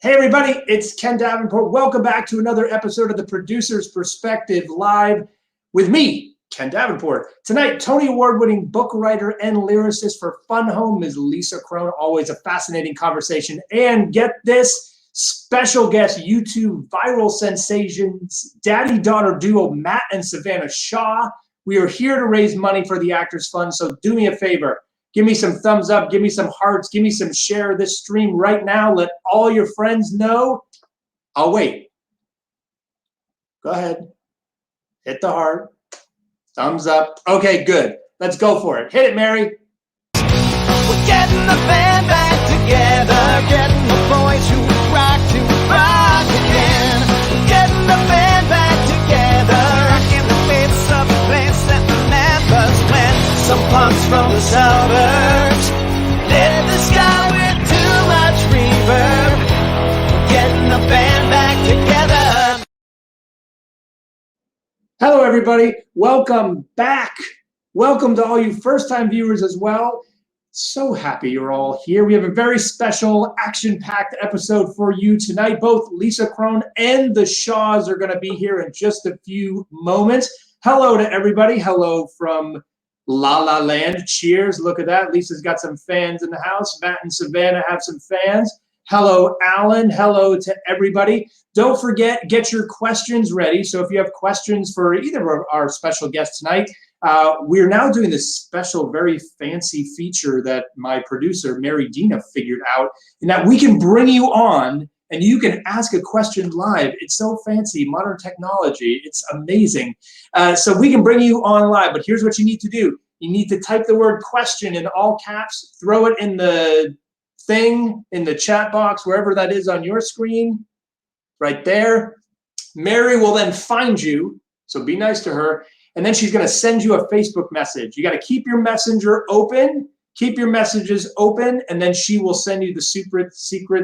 Hey everybody, it's Ken Davenport. Welcome back to another episode of The Producer's Perspective Live with me, Ken Davenport. Tonight, Tony Award-winning book writer and lyricist for Fun Home, Ms. Lisa Kron. Always a fascinating conversation. And get this, special guest, YouTube viral sensations, daddy-daughter duo Mat and Savanna Shaw. We are here to raise money for the Actors Fund, so do me a favor. Give me some thumbs up, give me some hearts, give me some share of this stream right now. Let all your friends know. I'll wait. Go ahead. Hit the heart. Thumbs up. Okay, good. Let's go for it. Hit it, Mary. We're getting the band back together, getting the boys who rock again. We're getting the band back together, rocking the bits of a place that remembers when some punks from the suburbs lit the sky with too much reverb. We're getting the band back together. Hello, everybody. Welcome back. Welcome to all you first-time viewers as well. So happy you're all here. We have a very special action-packed episode for you tonight. Both Lisa Kron and the Shaws are going to be here in just a few moments. Hello to everybody. Hello from La La Land. Cheers. Look at that. Lisa's got some fans in the house. Mat and Savanna have some fans. Hello, Alan. Hello to everybody. Don't forget, get your questions ready. So if you have questions for either of our special guests tonight, we're now doing this special, very fancy feature that my producer, Mary Dina, figured out, in that we can bring you on and you can ask a question live. It's so fancy, modern technology. It's amazing. So we can bring you on live, but here's what you need to do. You need to type the word question in all caps, throw it in the thing, in the chat box, wherever that is on your screen, right there. Mary will then find you, so be nice to her, and then she's gonna send you a Facebook message. You gotta keep your messenger open, keep your messages open, and then she will send you the secret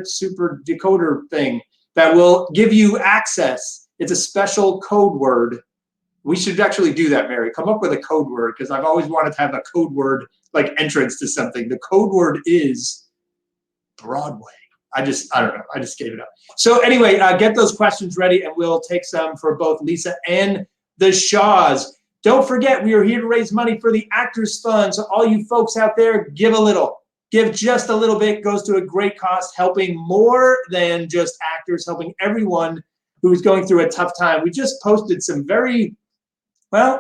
super decoder thing that will give you access. It's a special code word. We should actually do that, Mary. Come up with a code word, because I've always wanted to have a code word like entrance to something. The code word is Broadway. I don't know. I just gave it up. So anyway, get those questions ready, and we'll take some for both Lisa and the Shaws. Don't forget, we are here to raise money for the Actors Fund. So all you folks out there, give a little. Give just a little bit. Goes to a great cause, helping more than just actors, helping everyone who is going through a tough time. We just posted some very, well,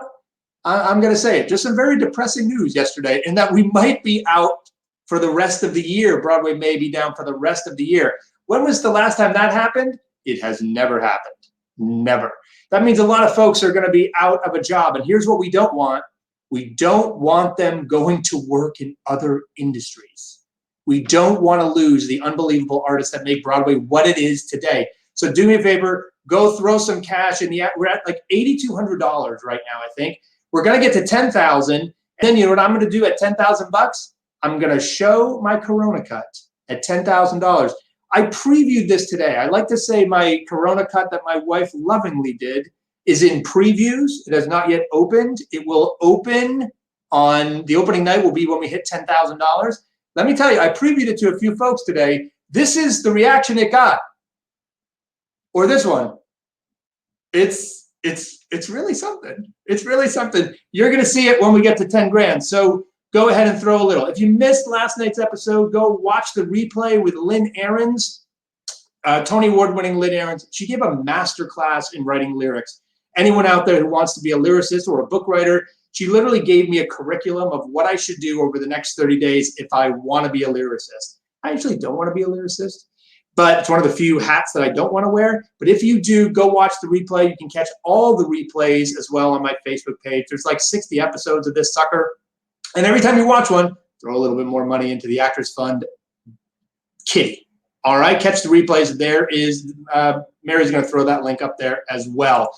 I'm going to say it, just some very depressing news yesterday, in that we might be out for the rest of the year. Broadway may be down for the rest of the year. When was the last time that happened? It has never happened. Never. That means a lot of folks are going to be out of a job. And here's what we don't want. We don't want them going to work in other industries. We don't want to lose the unbelievable artists that make Broadway what it is today. So do me a favor, go throw some cash in the, we're at like $8,200 right now, I think. We're going to get to 10,000. And then you know what I'm going to do at 10,000 bucks? I'm going to show my Corona cut at $10,000. I previewed this today. I like to say my Corona cut that my wife lovingly did is in previews. It has not yet opened. It will open on, the opening night will be when we hit $10,000. Let me tell you, I previewed it to a few folks today. This is the reaction it got. Or this one. It's really something. It's really something. You're going to see it when we get to 10 grand. So go ahead and throw a little. If you missed last night's episode, go watch the replay with Lynn Ahrens, Tony Award-winning Lynn Ahrens. She gave a master class in writing lyrics. Anyone out there who wants to be a lyricist or a book writer, she literally gave me a curriculum of what I should do over the next 30 days if I want to be a lyricist. I actually don't want to be a lyricist, but it's one of the few hats that I don't want to wear. But if you do, go watch the replay. You can catch all the replays as well on my Facebook page. There's like 60 episodes of this sucker. And every time you watch one, throw a little bit more money into the Actors Fund kitty. All right, catch the replays. There is, Mary's going to throw that link up there as well.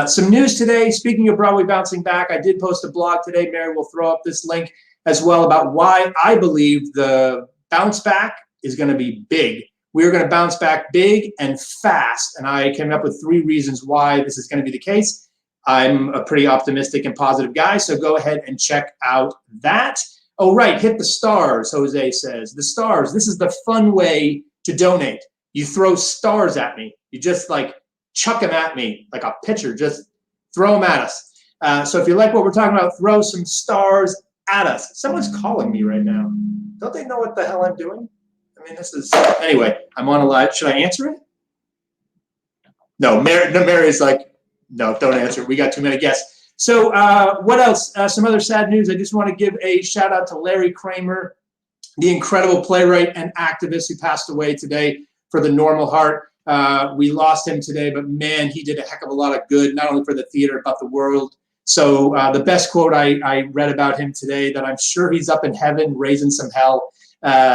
Some news today. Speaking of Broadway bouncing back, I did post a blog today. Mary will throw up this link as well about why I believe the bounce back is going to be big. We're going to bounce back big and fast. And I came up with 3 reasons why this is going to be the case. I'm a pretty optimistic and positive guy, so go ahead and check out that. Oh, right, hit the stars, Jose says. The stars, this is the fun way to donate. you throw stars at me. You just like chuck them at me like a pitcher. Just throw them at us. So if you like what we're talking about, throw some stars at us. Someone's calling me right now. Don't they know what the hell I'm doing? I mean, this is anyway. I'm on a live. Should I answer it? No, Mary's like, no, don't answer it. We got too many guests. So what else? Some other sad news. I just want to give a shout out to Larry Kramer, the incredible playwright and activist who passed away today for the Normal Heart. We lost him today, but man, he did a heck of a lot of good, not only for the theater, but the world. So the best quote I read about him today, that I'm sure he's up in heaven raising some hell.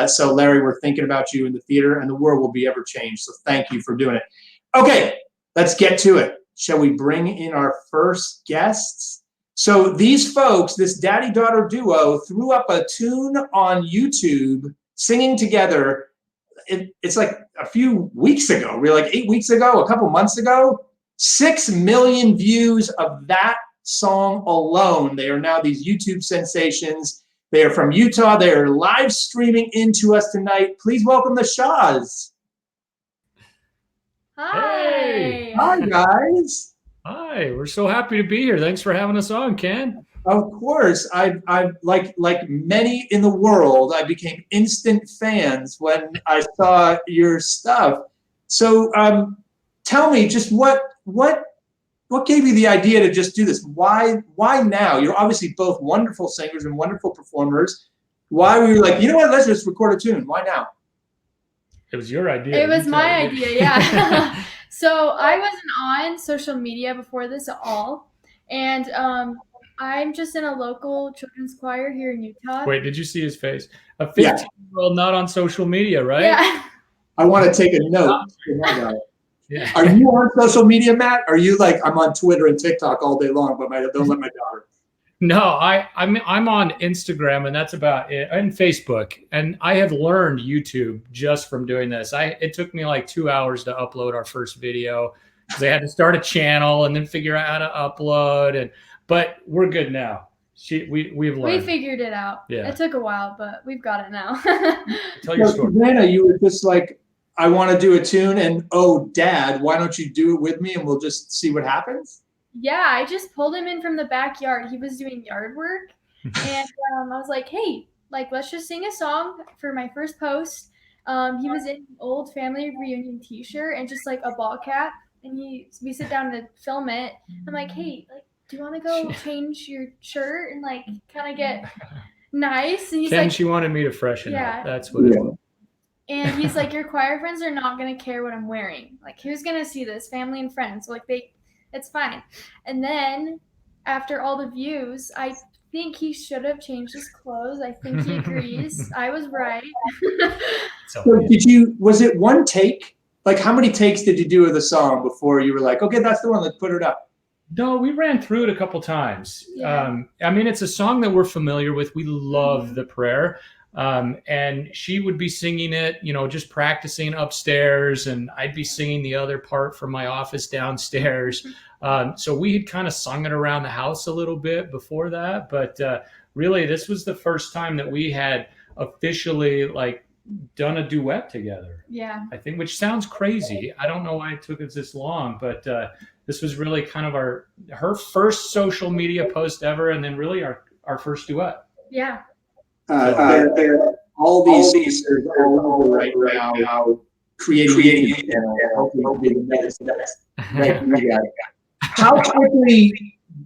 So Larry, we're thinking about you in the theater, and the world will be ever changed. So thank you for doing it. Okay, let's get to it. Shall we bring in our first guests? So these folks, this daddy-daughter duo, threw up a tune on YouTube singing together. It's like a few weeks ago, really, like 8 weeks ago, a couple months ago. 6 million views of that song alone. They are now these YouTube sensations. They are from Utah. They are live streaming into us tonight. Please welcome the Shaws. Hi. Hi, guys. Hi. We're so happy to be here. Thanks for having us on, Ken. Of course. I like many in the world, I became instant fans when I saw your stuff. So tell me, just what gave you the idea to just do this? Why now? You're obviously both wonderful singers and wonderful performers. Why were you like, you know what, let's just record a tune? Why now? It was your idea. It was my idea, yeah. So I wasn't on social media before this at all. And I'm just in a local children's choir here in Utah. Wait, did you see his face? A 15-year-old not on social media, right? Yeah. I want to take a note. Yeah. Are you on social media, Matt? Are you like, I'm on Twitter and TikTok all day long, but don't let my daughter. No, I'm on Instagram, and that's about it, and Facebook. And I have learned YouTube just from doing this. It took me like 2 hours to upload our first video because I had to start a channel and then figure out how to upload. But we're good now. We've learned. We figured it out. Yeah. It took a while, but we've got it now. Tell your story. Savannah, you were just like, I want to do a tune, and oh, Dad, why don't you do it with me, and we'll just see what happens? Yeah, I just pulled him in from the backyard. He was doing yard work, and I was like, hey, let's just sing a song for my first post. He was in an old family reunion T-shirt and just like a ball cap, and we sit down to film it. I'm like, hey, do you want to go change your shirt and kind of get nice? And he's Ken, like, she wanted me to freshen up. That's what it was. And he's like, your choir friends are not gonna care what I'm wearing. Who's gonna see this? Family and friends. So it's fine. And then after all the views, I think he should have changed his clothes. I think he agrees. I was right. So was it one take? How many takes did you do of the song before you were like, okay, that's the one, let's put it up? No, we ran through it a couple times. Yeah. It's a song that we're familiar with. We love the prayer. And she would be singing it, just practicing upstairs, and I'd be singing the other part from my office downstairs. So we had kind of sung it around the house a little bit before that, but really this was the first time that we had officially done a duet together. Yeah. I think, which sounds crazy. I don't know why it took us this long, but this was really kind of her first social media post ever, and then really our first duet. Yeah. All these are all over right now, creating How quickly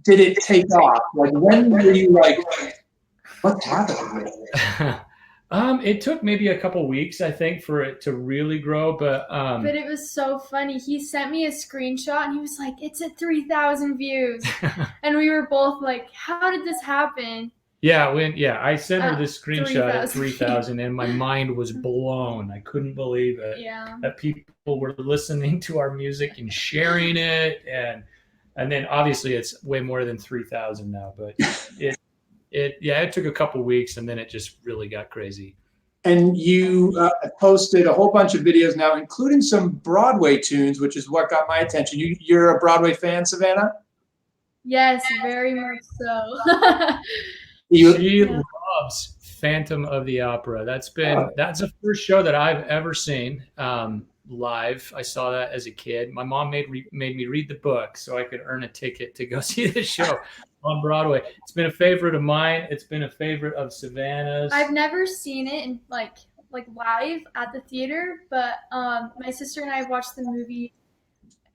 did it take off? When were you what's happening? It took maybe a couple weeks, I think, for it to really grow, but it was so funny. He sent me a screenshot and he was like, it's at 3,000 views. And we were both like, how did this happen? Yeah, I sent her this screenshot at 3,000, and my mind was blown. I couldn't believe it. Yeah. That people were listening to our music and sharing it, and then obviously it's way more than 3,000 now. But it took a couple weeks, and then it just really got crazy. And you posted a whole bunch of videos now, including some Broadway tunes, which is what got my attention. You're a Broadway fan, Savannah? Yes, very much so. She loves Phantom of the Opera. That's the first show that I've ever seen. live. I saw that as a kid. My mom made me read the book so I could earn a ticket to go see the show on Broadway. It's been a favorite of mine. It's been a favorite of Savannah's. I've never seen it in like live at the theater, but my sister and I have watched the movie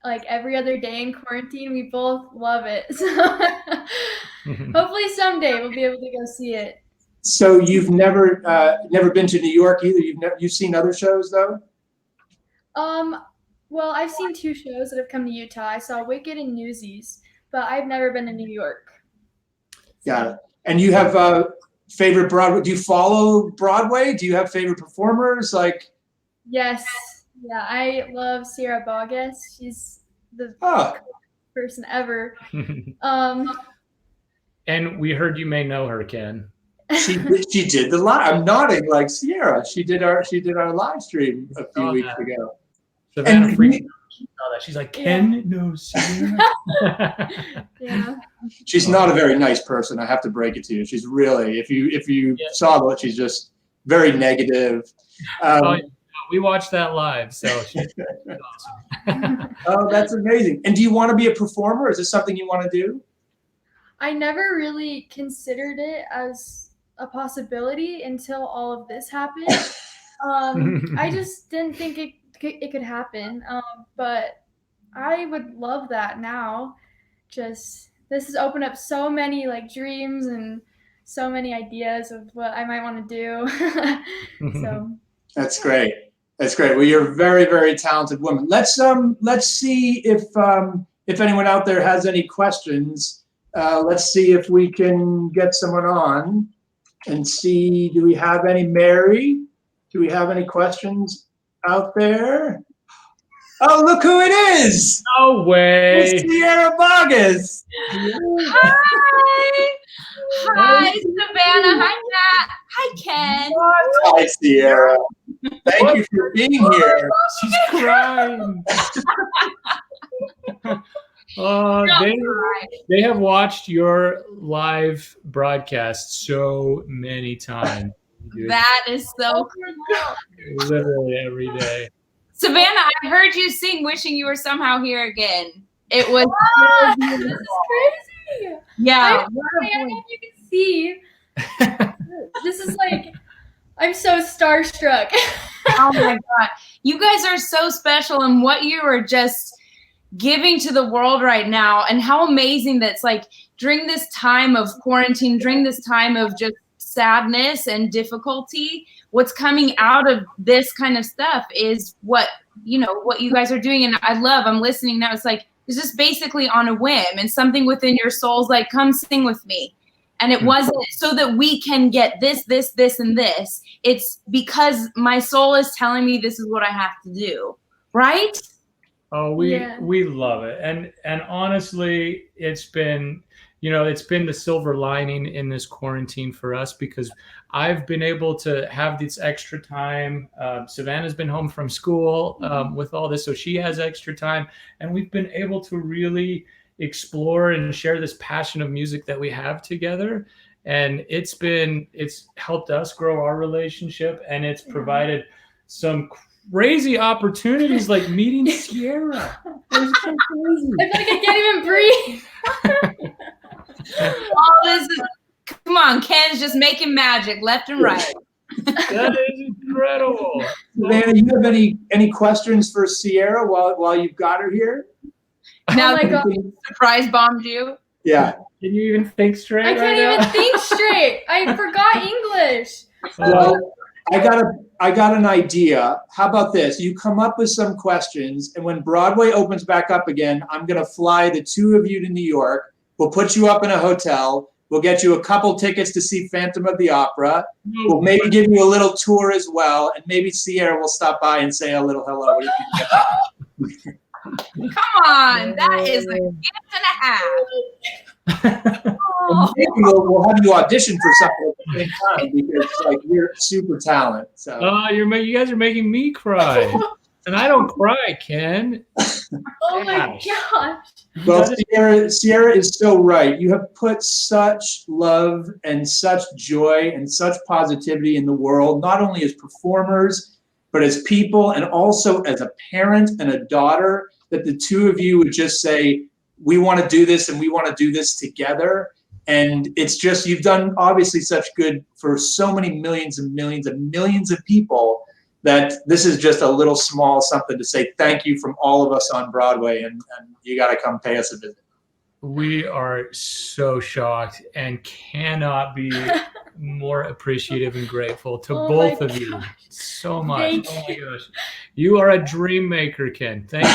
like every other day in quarantine. We both love it. So hopefully someday we'll be able to go see it. So you've never been to New York either. You've seen other shows though. Well, I've seen 2 shows that have come to Utah. I saw Wicked and Newsies, but I've never been to New York. Got it. And you have favorite Broadway? Do you follow Broadway? Do you have favorite performers? Like, yes, yeah, I love Sierra Boggess. She's the person ever. And we heard you may know her, Ken. She did the live. I'm nodding like Sierra. She did our live stream a few weeks ago. Savannah freaked out. She saw that. She's like, Ken knows Sierra. Yeah. She's not a very nice person. I have to break it to you. She's really, if you saw that, she's just very negative. We watched that live, so she's awesome. Oh, that's amazing. And do you want to be a performer? Is this something you want to do? I never really considered it as a possibility until all of this happened. I just didn't think it could happen. But I would love that now. Just this has opened up so many like dreams and so many ideas of what I might want to do. So that's great. That's great. Well, you're a very, very talented woman. Let's see if anyone out there has any questions. Let's see if we can get someone on and see. Do we have any? Mary? Do we have any questions out there? Oh, look who it is! No way! It's Sierra Boggess. Hi, Savannah. Hi, Matt. Hi, Ken. Hi, Sierra. Thank you for being here. She's crying. They have watched your live broadcast so many times. Dude. That is so cool. Literally every day. Savannah, I heard you sing "Wishing You Were Somehow Here Again." It was this is crazy. Yeah. I don't know if you can see. This is like, I'm so starstruck. Oh my God. You guys are so special, and what you are just giving to the world right now, and how amazing that's like during this time of quarantine, during this time of just sadness and difficulty, what's coming out of this kind of stuff is what you guys are doing. And I'm listening now. It's like, it's just basically on a whim, and something within your soul's like, come sing with me. And it wasn't so that we can get this, and this. It's because my soul is telling me this is what I have to do. Right? Oh, we love it. And honestly, it's been the silver lining in this quarantine for us, because I've been able to have this extra time. Savannah's been home from school with all this, so she has extra time. And we've been able to really explore and share this passion of music that we have together. And it's helped us grow our relationship, and it's provided some crazy opportunities like meeting Sierra. It's so crazy. I feel like I can't even breathe. All this is, come on, Ken's just making magic left and right. That is incredible. Savannah, you have any questions for Sierra while you've got her here? Now, Oh my God. surprise bombed you. Yeah. Can you even think straight? I can't even think straight. I forgot English. Well, I got an idea. How about this? You come up with some questions, and when Broadway opens back up again, I'm going to fly the 2 of you to New York. We'll put you up in a hotel. We'll get you a couple tickets to see Phantom of the Opera. We'll maybe give you a little tour as well, and maybe Sierra will stop by and say a little hello. What do you think? Come on, that is a gift and a half. And maybe we'll have you audition for something at the same time, because you're super talent. So. You guys are making me cry, and I don't cry, Ken. Oh my gosh. Well, Sierra is so right. You have put such love and such joy and such positivity in the world, not only as performers, but as people and also as a parent and a daughter, that the two of you would just say, we want to do this and we want to do this together. And it's just, you've done obviously such good for so many millions and millions and millions of people that this is just a little small something to say thank you from all of us on Broadway, and you got to come pay us a visit. We are so shocked and cannot be more appreciative and grateful to both of you so much. Oh my gosh. You are a dream maker, Ken. Thank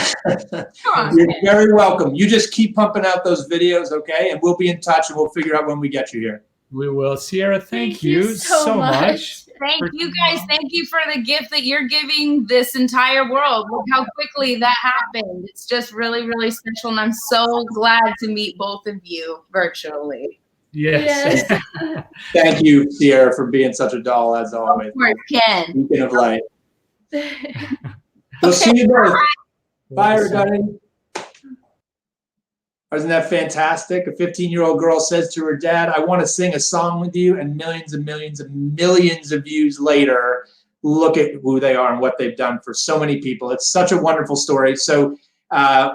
you. You're very welcome. You just keep pumping out those videos, okay? And we'll be in touch and we'll figure out when we get you here. We will. Sierra, thank you so much. Thank you guys. Thank you for the gift that you're giving this entire world. Look how quickly that happened. It's just really, really special. And I'm so glad to meet both of you virtually. Yes. Thank you, Sierra, for being such a doll as always. Of course, Ken. Beacon of light. We'll see you both. Bye, everybody. Isn't that fantastic? A 15-year-old girl says to her dad, I want to sing a song with you, and millions and millions and millions of views later, look at who they are and what they've done for so many people. It's such a wonderful story. So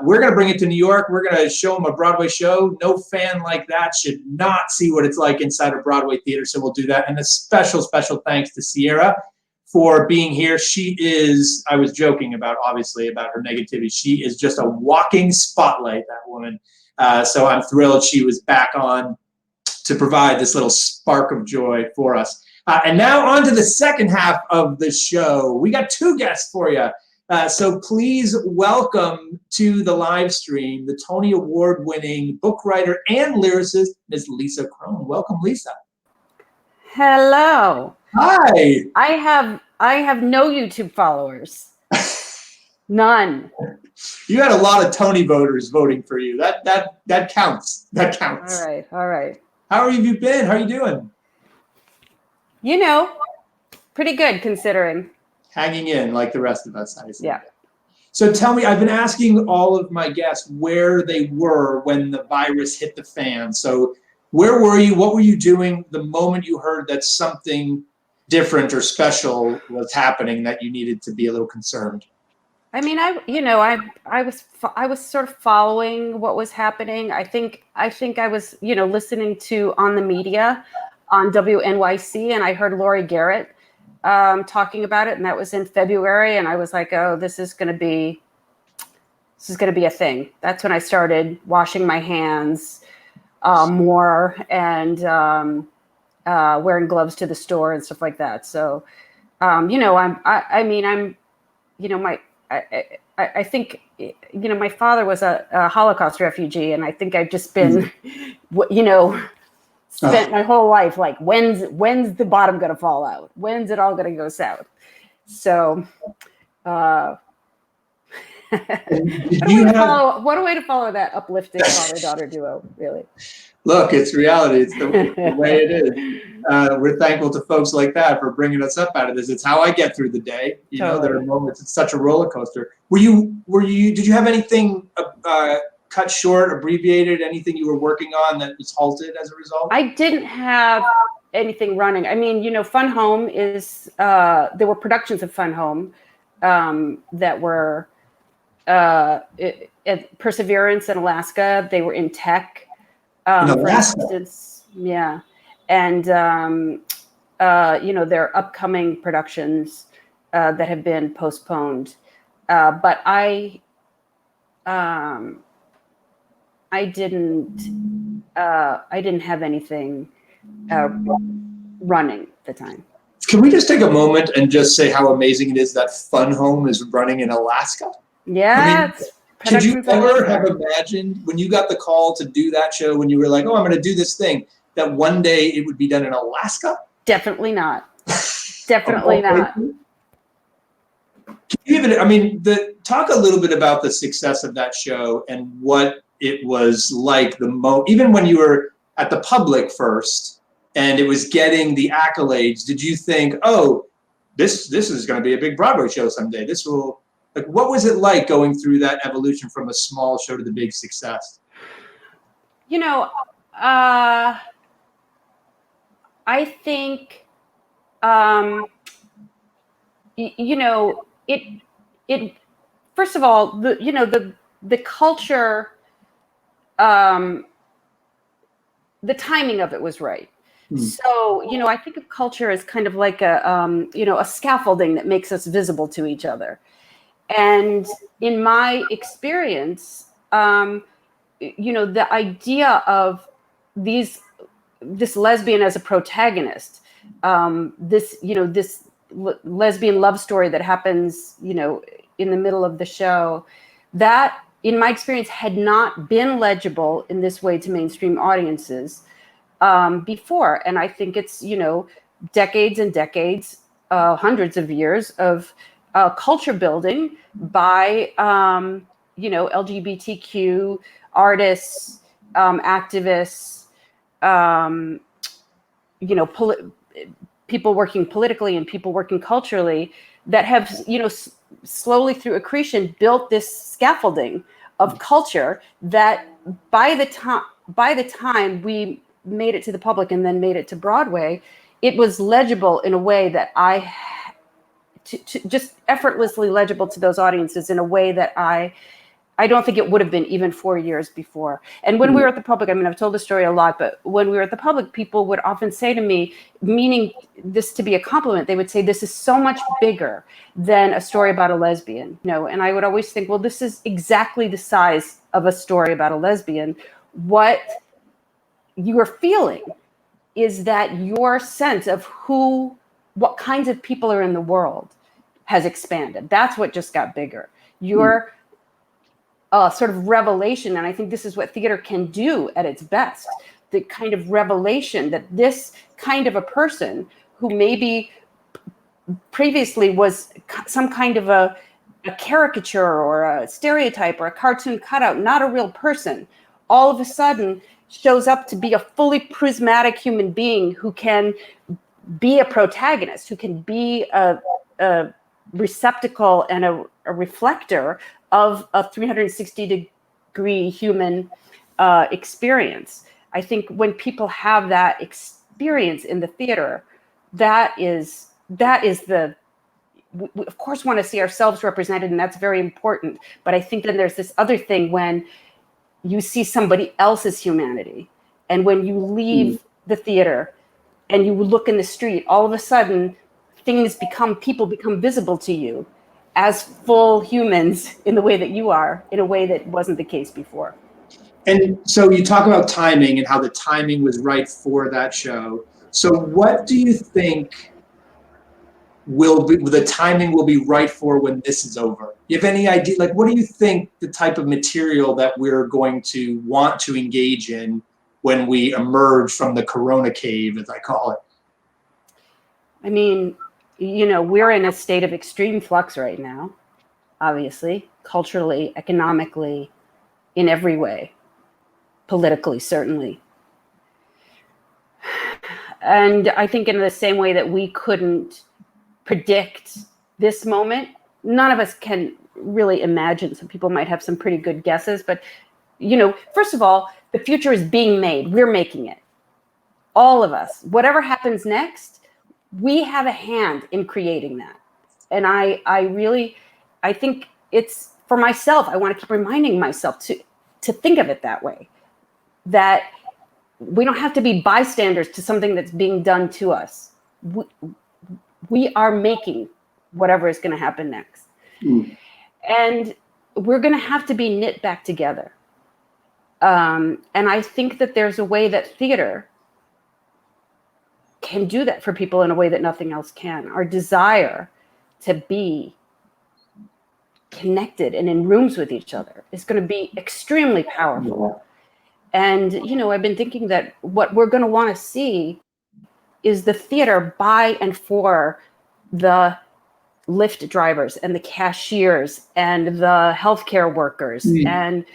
we're going to bring it to New York. We're going to show them a Broadway show. No fan like that should not see what it's like inside a Broadway theater, so we'll do that. And a special, special thanks to Sierra for being here. She is, I was joking about, obviously, about her negativity. She is just a walking spotlight, that woman. So I'm thrilled she was back on to provide this little spark of joy for us. And now on to the second half of the show. We got two guests for you. So please welcome to the live stream the Tony Award-winning book writer and lyricist, Ms. Lisa Kron. Welcome, Lisa. Hello. Hi. I have no YouTube followers. None. You had a lot of Tony voters voting for you. That counts. That counts. All right. How have you been? How are you doing? You know, pretty good considering. Hanging in like the rest of us, I see. Yeah. So tell me, I've been asking all of my guests where they were when the virus hit the fan. So where were you? What were you doing the moment you heard that something different or special was happening that you needed to be a little concerned? I mean, I was sort of following what was happening. I think I was, listening to on the media on WNYC, and I heard Lori Garrett talking about it, and that was in February, and I was like, oh, this is going to be a thing. That's when I started washing my hands more and wearing gloves to the store and stuff like that. So, I think, my father was a Holocaust refugee, and I think I've just been, spent my whole life like, when's the bottom going to fall out? When's it all going to go south? So, what a way to follow that uplifting father-daughter duo, really. Look, it's reality. It's the way it is. We're thankful to folks like that for bringing us up out of this. It's how I get through the day. There are moments. It's such a roller coaster. Did you have anything cut short, abbreviated, anything you were working on that was halted as a result? I didn't have anything running. I mean, Fun Home is, there were productions of Fun Home that were at Perseverance in Alaska. They were in tech. For instance, yeah. And, there are upcoming productions that have been postponed. But I didn't have anything running at the time. Can we just take a moment and just say how amazing it is that Fun Home is running in Alaska? Yeah. Could you ever have imagined when you got the call to do that show, when you were like, oh, I'm going to do this thing, that one day it would be done in Alaska? Definitely not. Definitely not. Talk a little bit about the success of that show and what it was like even when you were at the public first and it was getting the accolades. Did you think, oh, this is going to be a big Broadway show someday? What was it like going through that evolution from a small show to the big success? I think, you know, it first of all, the culture, the timing of it was right. So, you know, I think of culture as kind of like a, you know, a scaffolding that makes us visible to each other. And in my experience, you know, the idea of this lesbian as a protagonist, this lesbian love story that happens, you know, in the middle of the show, that in my experience had not been legible in this way to mainstream audiences before. And I think it's, you know, decades and decades, hundreds of years of culture building by, you know, LGBTQ artists, activists, you know, people working politically and people working culturally that have, you know, slowly through accretion built this scaffolding of culture that by the time we made it to the public and then made it to Broadway, it was legible in a way that to just effortlessly legible to those audiences in a way that I don't think it would have been even 4 years before. And when we were at the public, I mean, I've told the story a lot, but when we were at the public, people would often say to me, meaning this to be a compliment, they would say, this is so much bigger than a story about a lesbian. You know, and I would always think, well, this is exactly the size of a story about a lesbian. What you are feeling is that your sense of what kinds of people are in the world has expanded. That's what just got bigger. Your sort of revelation, and I think this is what theater can do at its best, the kind of revelation that this kind of a person who maybe previously was some kind of a caricature or a stereotype or a cartoon cutout, not a real person, all of a sudden shows up to be a fully prismatic human being who can be a protagonist, who can be a receptacle and a reflector of a 360-degree human experience. I think when people have that experience in the theater, that is we of course want to see ourselves represented, and that's very important. But I think then there's this other thing when you see somebody else's humanity, and when you leave the theater and you look in the street, all of a sudden people become visible to you as full humans in the way that you are, in a way that wasn't the case before. And so you talk about timing and how the timing was right for that show. So what do you think the timing will be right for when this is over? You have any idea, like, what do you think the type of material that we're going to want to engage in when we emerge from the Corona cave, as I call it? I mean, you know, we're in a state of extreme flux right now, obviously, culturally, economically, in every way, politically, certainly. And I think in the same way that we couldn't predict this moment, none of us can really imagine. Some people might have some pretty good guesses, but, you know, first of all, the future is being made. We're making it. All of us. Whatever happens next, we have a hand in creating that. And I think it's, for myself, I want to keep reminding myself to think of it that way, that we don't have to be bystanders to something that's being done to us. We are making whatever is going to happen next. And we're going to have to be knit back together. And I think that there's a way that theater can do that for people in a way that nothing else can. Our desire to be connected and in rooms with each other is going to be extremely powerful. And, you know, I've been thinking that what we're going to want to see is the theater by and for the Lyft drivers and the cashiers and the healthcare workers and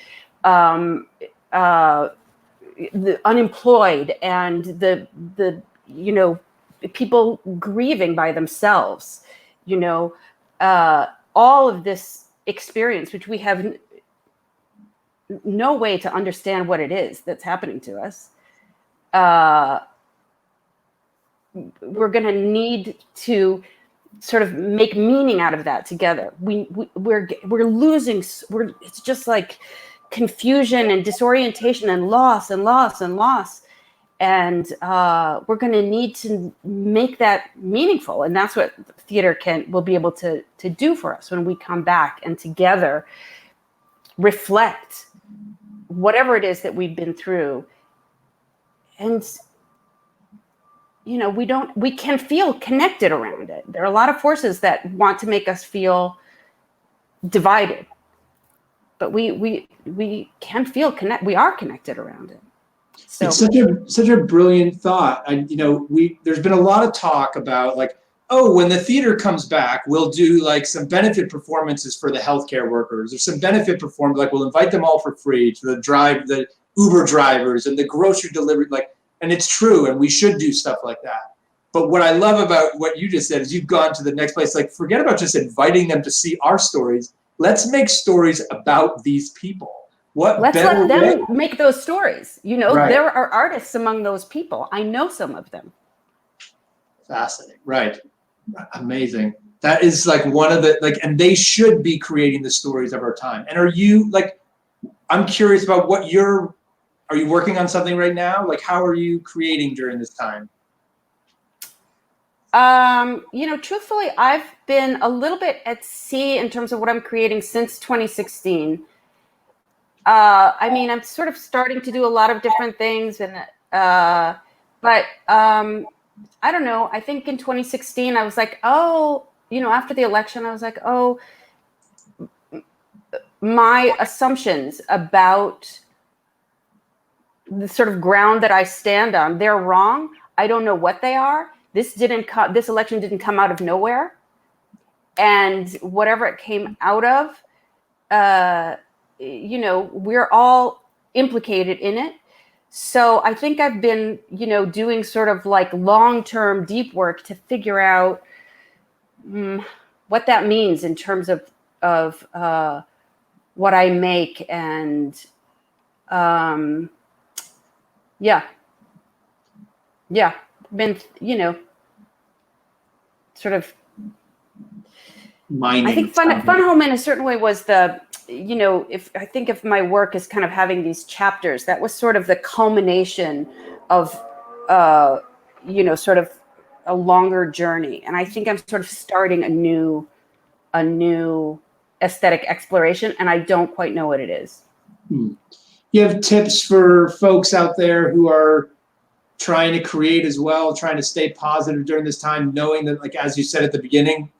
the unemployed and the you know, people grieving by themselves, you know, all of this experience, which we have no way to understand what it is that's happening to us. We're going to need to sort of make meaning out of that together. We're losing. It's just like confusion and disorientation and loss and loss and loss. And we're going to need to make that meaningful, and that's what theater will be able to do for us when we come back and together reflect whatever it is that we've been through. And we can feel connected around it. There are a lot of forces that want to make us feel divided, but we can feel we are connected around it. So It's such a brilliant thought. There's been a lot of talk about like, oh, when the theater comes back, we'll do like some benefit performances for the healthcare workers, or some benefit performance, like we'll invite them all for free to the Uber drivers and the grocery delivery, and it's true, and we should do stuff like that. But what I love about what you just said is you've gone to the next place. Like, forget about just inviting them to see our stories. Let's make stories about these people. Let's let them make those stories. Right. There are artists among those people. I know some of them. Fascinating. Right. Amazing. That is like one of the, and they should be creating the stories of our time. And are you I'm curious about are you working on something right now? Like, how are you creating during this time? Truthfully, I've been a little bit at sea in terms of what I'm creating since 2016. I'm sort of starting to do a lot of different things, but I don't know. I think in 2016, I was like, after the election, I was like, my assumptions about the sort of ground that I stand on, they're wrong. I don't know what they are. This election didn't come out of nowhere. And whatever it came out of, we're all implicated in it. So I think I've been, doing sort of like long-term deep work to figure out what that means in terms of what I make. And been, sort of mining. I think Fun Home in a certain way was if my work is kind of having these chapters, that was sort of the culmination of, sort of a longer journey. And I think I'm sort of starting a new aesthetic exploration, and I don't quite know what it is. You have tips for folks out there who are trying to create as well, trying to stay positive during this time, knowing that, like, as you said at the beginning,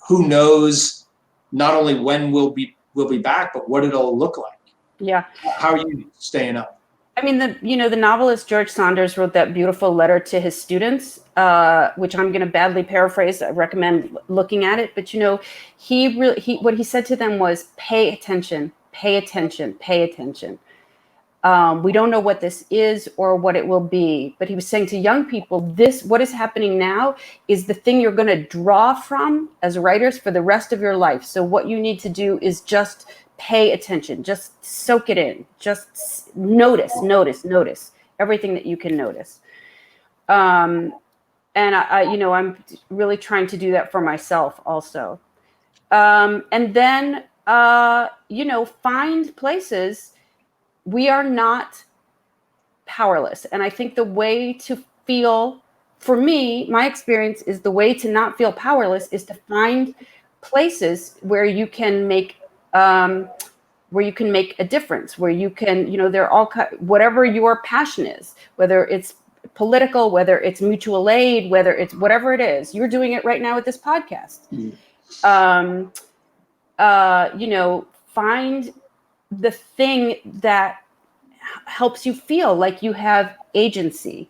who knows not only when we'll be back, but what it'll look like. Yeah. How are you staying up? The novelist George Saunders wrote that beautiful letter to his students, which I'm going to badly paraphrase. I recommend looking at it. But, what he said to them was, pay attention, pay attention, pay attention. We don't know what this is or what it will be, but he was saying to young people, what is happening now is the thing you're going to draw from as writers for the rest of your life. So what you need to do is just pay attention, just soak it in, just notice everything that you can notice. And I'm really trying to do that for myself also. And then, find places. We are not powerless. And I think the way to feel, for me, my experience is the way to not feel powerless is to find places where you can make a difference, where you can, they're all, whatever your passion is, whether it's political, whether it's mutual aid, whether it's whatever it is, you're doing it right now with this podcast. Find the thing that helps you feel like you have agency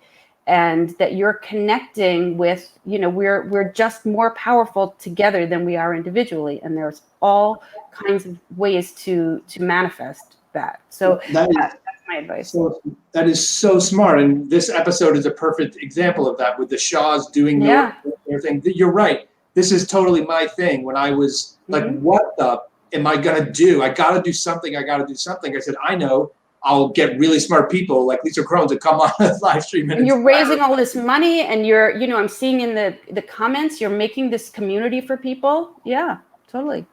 and that you're connecting with, we're just more powerful together than we are individually. And there's all kinds of ways to manifest that. So that's my advice. So that is so smart. And this episode is a perfect example of that, with the Shaws doing their thing. You're right. This is totally my thing. When I was like, what the am I going to do? I got to do something. I said, I know I'll get really smart people like Lisa Kron to come on a live stream. And you're raising all this money, and you're, I'm seeing in the comments, you're making this community for people. Yeah, totally.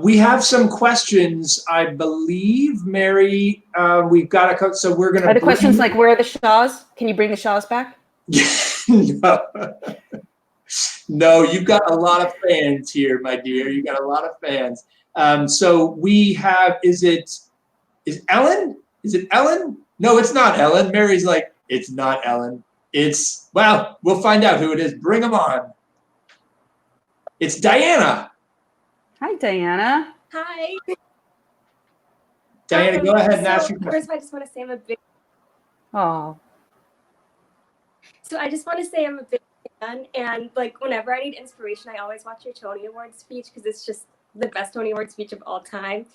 We have some questions, I believe, Mary. We've got a so we're going to. Are the questions like, where are the Shaws? Can you bring the Shaws back? No. No, you've got a lot of fans here, my dear. You got a lot of fans. So we have. Is Ellen? Is it Ellen? No, it's not Ellen. Mary's like, it's not Ellen. It's, well, we'll find out who it is. Bring them on. It's Diana. Hi, Diana. Hi. Diana, go ahead and ask your question. First, I just want to say I'm a big. Oh. So I just want to say I'm a big fan, and like whenever I need inspiration, I always watch your Tony Award speech because it's just the best Tony Award speech of all time.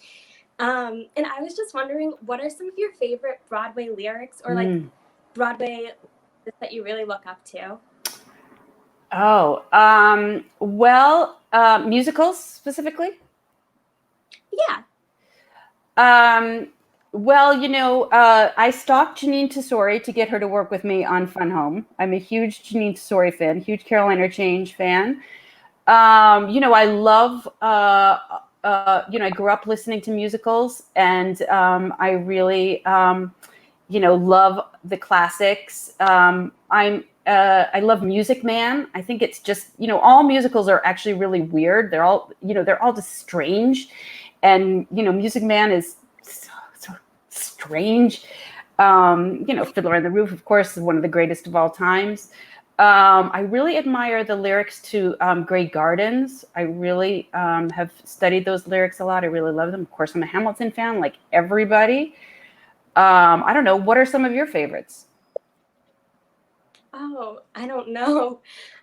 And I was just wondering, what are some of your favorite Broadway lyrics or like Broadway that you really look up to? Oh, well, musicals specifically? Yeah. Well, I stalked Janine Tesori to get her to work with me on Fun Home. I'm a huge Janine Tesori fan, huge Carol Interchange fan. I love, I grew up listening to musicals, and I really, love the classics. I love Music Man. I think it's just, all musicals are actually really weird. They're all just strange. And, Music Man is so strange. Fiddler on the Roof, of course, is one of the greatest of all times. I really admire the lyrics to Grey Gardens. I really have studied those lyrics a lot. I really love them. Of course, I'm a Hamilton fan, like everybody. I don't know. What are some of your favorites? Oh, I don't know.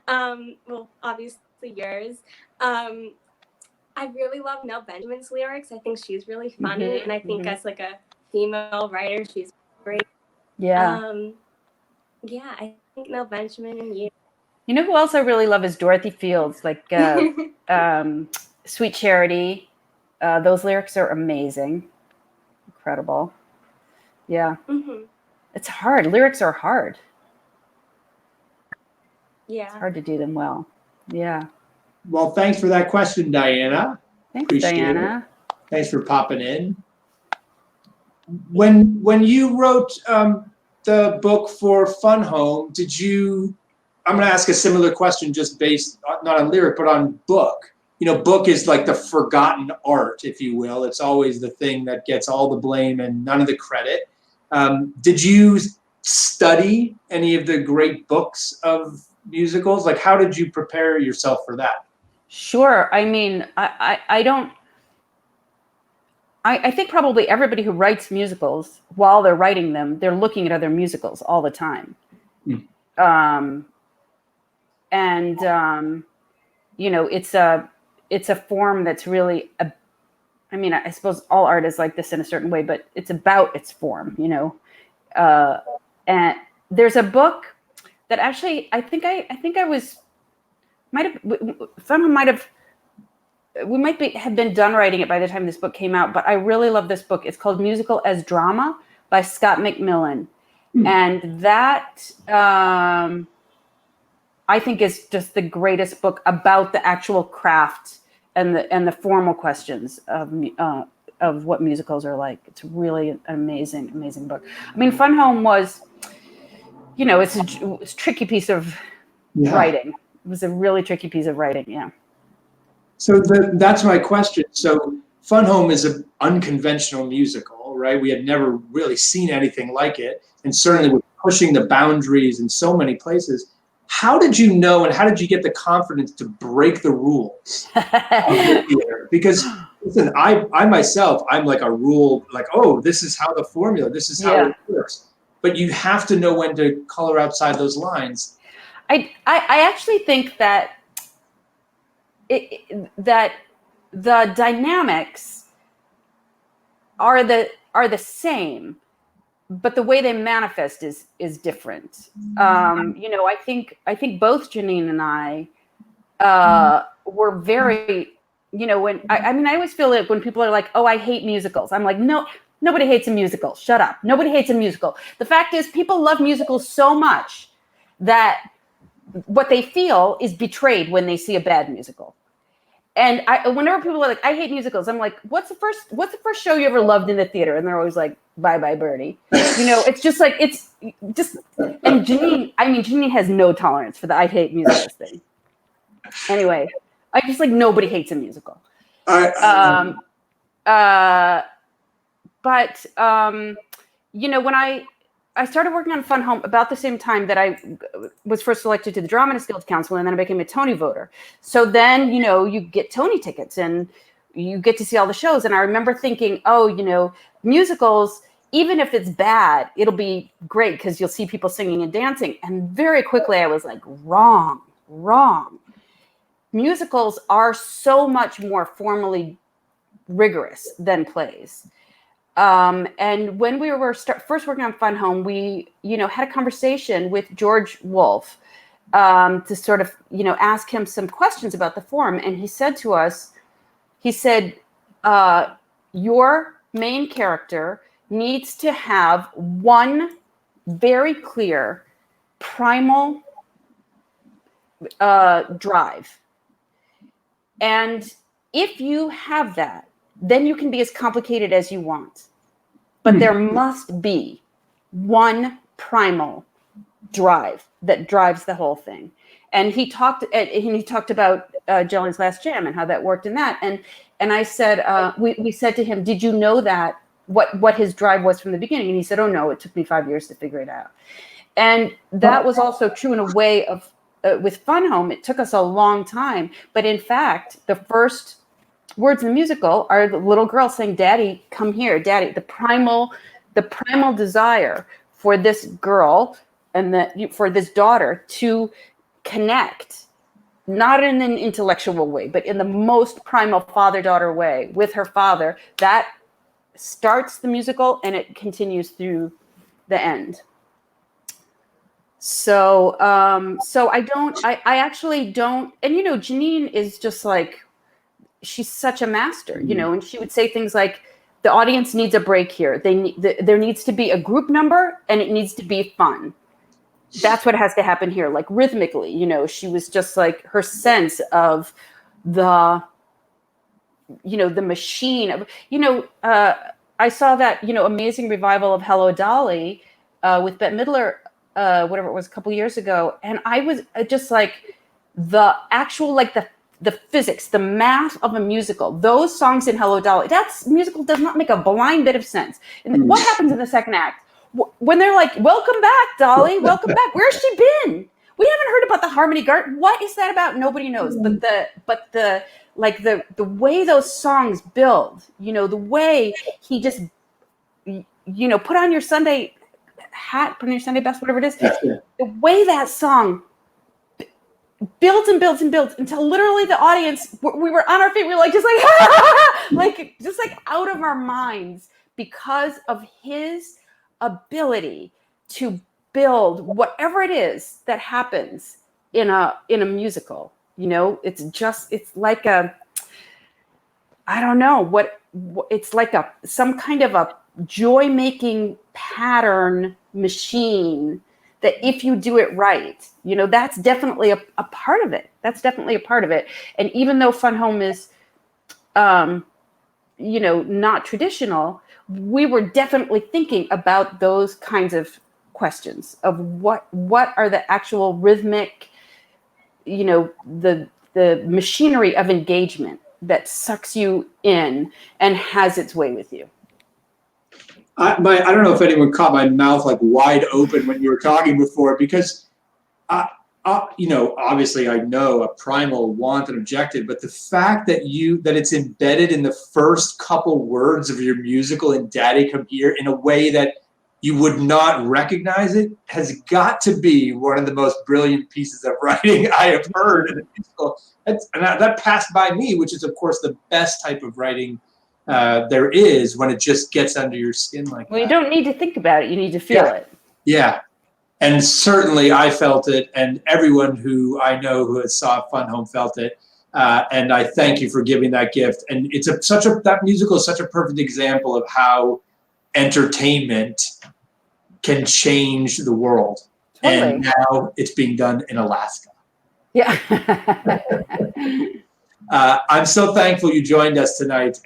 Well, obviously yours. I really love Nell Benjamin's lyrics. I think she's really funny, and I think as like a female writer, she's great. Yeah. Yeah, I think Nell Benjamin and you. You know who else I really love is Dorothy Fields, like Sweet Charity. Those lyrics are amazing. Incredible. Yeah. Mm-hmm. It's hard. Lyrics are hard. Yeah. It's hard to do them well. Yeah. Well, thanks for that question, Diana. Thanks, Appreciate Diana. It. Thanks for popping in. When you wrote the book for Fun Home, I'm going to ask a similar question just based not on lyric, but on book. Book is like the forgotten art, if you will. It's always the thing that gets all the blame and none of the credit. Did you study any of the great books of musicals? Like, how did you prepare yourself for that? Sure. I mean, I think probably everybody who writes musicals, while they're writing them, they're looking at other musicals all the time. It's a form that's really, I suppose all art is like this in a certain way, but it's about its form, and there's a book that actually, we might have been done writing it by the time this book came out, but I really love this book. It's called Musical as Drama by Scott McMillan. And that, I think, is just the greatest book about the actual craft and the formal questions of what musicals are like. It's really an amazing, amazing book. I mean, Fun Home was, it's a tricky piece of writing. It was a really tricky piece of writing, yeah. So that's my question. So Fun Home is an unconventional musical, right? We had never really seen anything like it, and certainly we're pushing the boundaries in so many places. How did you know, and how did you get the confidence to break the rules of the theater? Because listen, I myself, I'm like a rule, like, oh, this is how the formula, this is how it works. But you have to know when to color outside those lines. I actually think that that the dynamics are the same, but the way they manifest is different. I think both Janine and I were very, when I always feel like when people are like, oh, I hate musicals, I'm like, no, Nobody hates a musical. Shut up. Nobody hates a musical. The fact is, people love musicals so much that what they feel is betrayed when they see a bad musical. And whenever people are like, I hate musicals, I'm like, what's the first show you ever loved in the theater? And they're always like, Bye Bye Birdie. It's just like, it's just, and Janine has no tolerance for the I hate musicals thing. Anyway, I just like, nobody hates a musical. When I started working on Fun Home about the same time that I was first elected to the Dramatists Guild Council, and then I became a Tony voter. So then, you get Tony tickets and you get to see all the shows. And I remember thinking, musicals, even if it's bad, it'll be great because you'll see people singing and dancing. And very quickly I was like, wrong. Musicals are so much more formally rigorous than plays. And when we were first working on Fun Home, we, had a conversation with George Wolfe to sort of, ask him some questions about the form. And he said to us, your main character needs to have one very clear primal drive. And if you have that, then you can be as complicated as you want. But there must be one primal drive that drives the whole thing. And he talked about Jelly's Last Jam and how that worked in that. And I said, we said to him, did you know that what his drive was from the beginning? And he said, oh no, it took me 5 years to figure it out. And that was also true in a way of with Fun Home. It took us a long time, but in fact, the first words in the musical are the little girl saying, Daddy, come here, Daddy. The primal desire for this girl and for this daughter to connect, not in an intellectual way, but in the most primal father-daughter way with her father. That starts the musical and it continues through the end. So I actually don't, and Janine is just like, she's such a master, and she would say things like, the audience needs a break here. There needs to be a group number and it needs to be fun. That's what has to happen here. Like rhythmically, she was just like, her sense of the machine of, I saw that, amazing revival of Hello Dolly with Bette Midler, whatever it was, a couple years ago. And I was just like, the actual, like the physics, the math of a musical, those songs in Hello Dolly, that musical does not make a blind bit of sense. And what happens in the second act? When they're like, welcome back, Dolly, welcome back. Where's she been? We haven't heard about the Harmony Garden. What is that about? Nobody knows. But the way those songs build, the way he just, put on your Sunday hat, put on your Sunday best, whatever it is. The way that song builds and builds and builds until literally the audience, we were on our feet. We were like, just like out of our minds because of his ability to build whatever it is that happens in a musical. It's like it's like some kind of a joy-making pattern machine that if you do it right, that's definitely a part of it. That's definitely a part of it. And even though Fun Home is, not traditional, we were definitely thinking about those kinds of questions of what are the actual rhythmic, the machinery of engagement that sucks you in and has its way with you. I don't know if anyone caught my mouth like wide open when you were talking before, because obviously I know a primal want and objective, but the fact that it's embedded in the first couple words of your musical in Daddy Come Here in a way that you would not recognize it has got to be one of the most brilliant pieces of writing I have heard in a musical. That passed by me, which is of course the best type of writing there is, when it just gets under your skin like that. Well, you don't need to think about it. You need to feel it. Yeah. And certainly I felt it, and everyone who I know who has saw Fun Home felt it. And I thank you for giving that gift. And it's that musical is such a perfect example of how entertainment can change the world. Totally. And now it's being done in Alaska. Yeah. I'm so thankful you joined us tonight,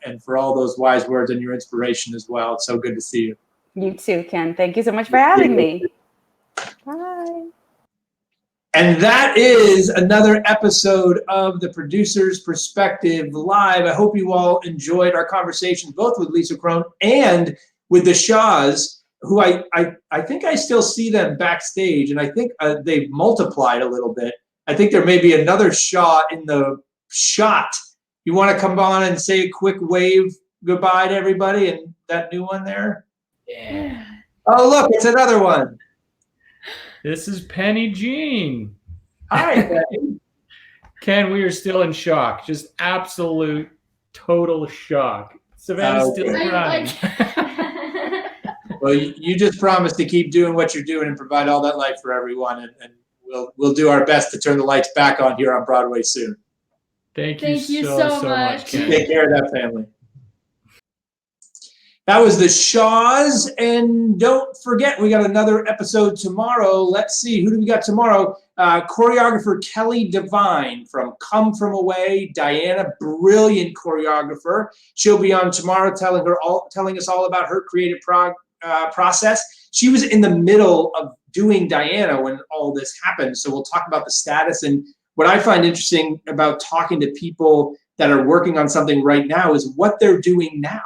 and for all those wise words and your inspiration as well. It's so good to see you. You too, Ken. Thank you so much for having me. Bye. And that is another episode of the Producer's Perspective Live. I hope you all enjoyed our conversation, both with Lisa Kron and with the Shaws, who I think I still see them backstage, and I think they've multiplied a little bit. I think there may be another Shaw in the shot. You want to come on and say a quick wave goodbye to everybody and that new one there? Yeah. Oh, look, it's another one. This is Penny Jean. Hi, Penny. Ken, we are still in shock. Just absolute, total shock. Savannah's still crying. Well, you just promised to keep doing what you're doing and provide all that light for everyone, and we'll do our best to turn the lights back on here on Broadway soon. Thank you so much, Ken. Take care of that family. That was the Shaws, and don't forget, we got another episode tomorrow. Let's see, who do we got tomorrow? Choreographer Kelly Devine from Come From Away. Diana, brilliant choreographer. She'll be on tomorrow telling us all about her creative process. She was in the middle of doing Diana when all this happened, so we'll talk about the status. And what I find interesting about talking to people that are working on something right now is what they're doing now.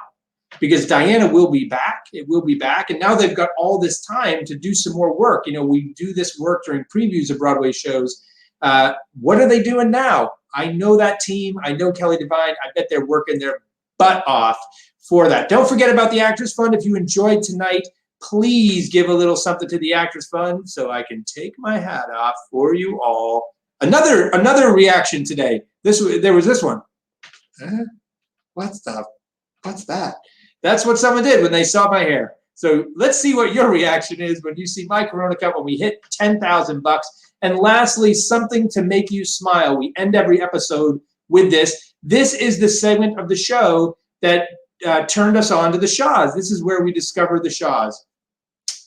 Because Diana will be back, it will be back, and now they've got all this time to do some more work. You know, we do this work during previews of Broadway shows. What are they doing now? I know that team, I know Kelly Devine, I bet they're working their butt off for that. Don't forget about the Actors Fund. If you enjoyed tonight, please give a little something to the Actors Fund so I can take my hat off for you all. Another reaction today. There was this one. What's that? That's what someone did when they saw my hair. So let's see what your reaction is when you see my Corona Cup when we hit 10,000 bucks. And lastly, something to make you smile. We end every episode with this. This is the segment of the show that turned us on to the Shaws. This is where we discovered the Shaws.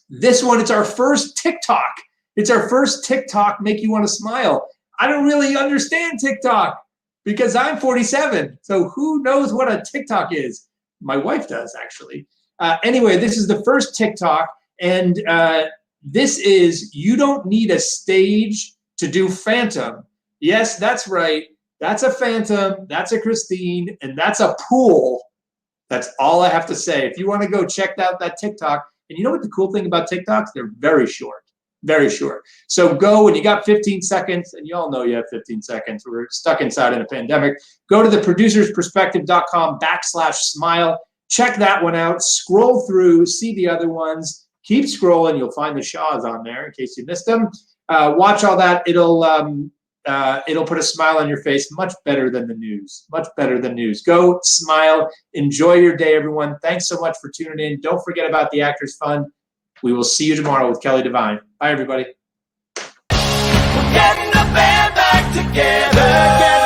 This one, it's our first TikTok. It's our first TikTok make you want to smile. I don't really understand TikTok because I'm 47. So who knows what a TikTok is? My wife does, actually. Anyway, this is the first TikTok, and this is, you don't need a stage to do Phantom. Yes, that's right. That's a Phantom, that's a Christine, and that's a pool. That's all I have to say. If you want to go check out that TikTok, and you know what the cool thing about TikToks? They're very short. Very short. So go when you got 15 seconds, and you all know you have 15 seconds. We're stuck inside in a pandemic. Go to theproducersperspective.com/smile. Check that one out. Scroll through, see the other ones. Keep scrolling. You'll find the Shaws on there in case you missed them. Watch all that. It'll put a smile on your face. Much better than the news. Much better than news. Go smile. Enjoy your day, everyone. Thanks so much for tuning in. Don't forget about the Actors Fund. We will see you tomorrow with Kelly Devine. Bye, everybody. We're getting the band back together.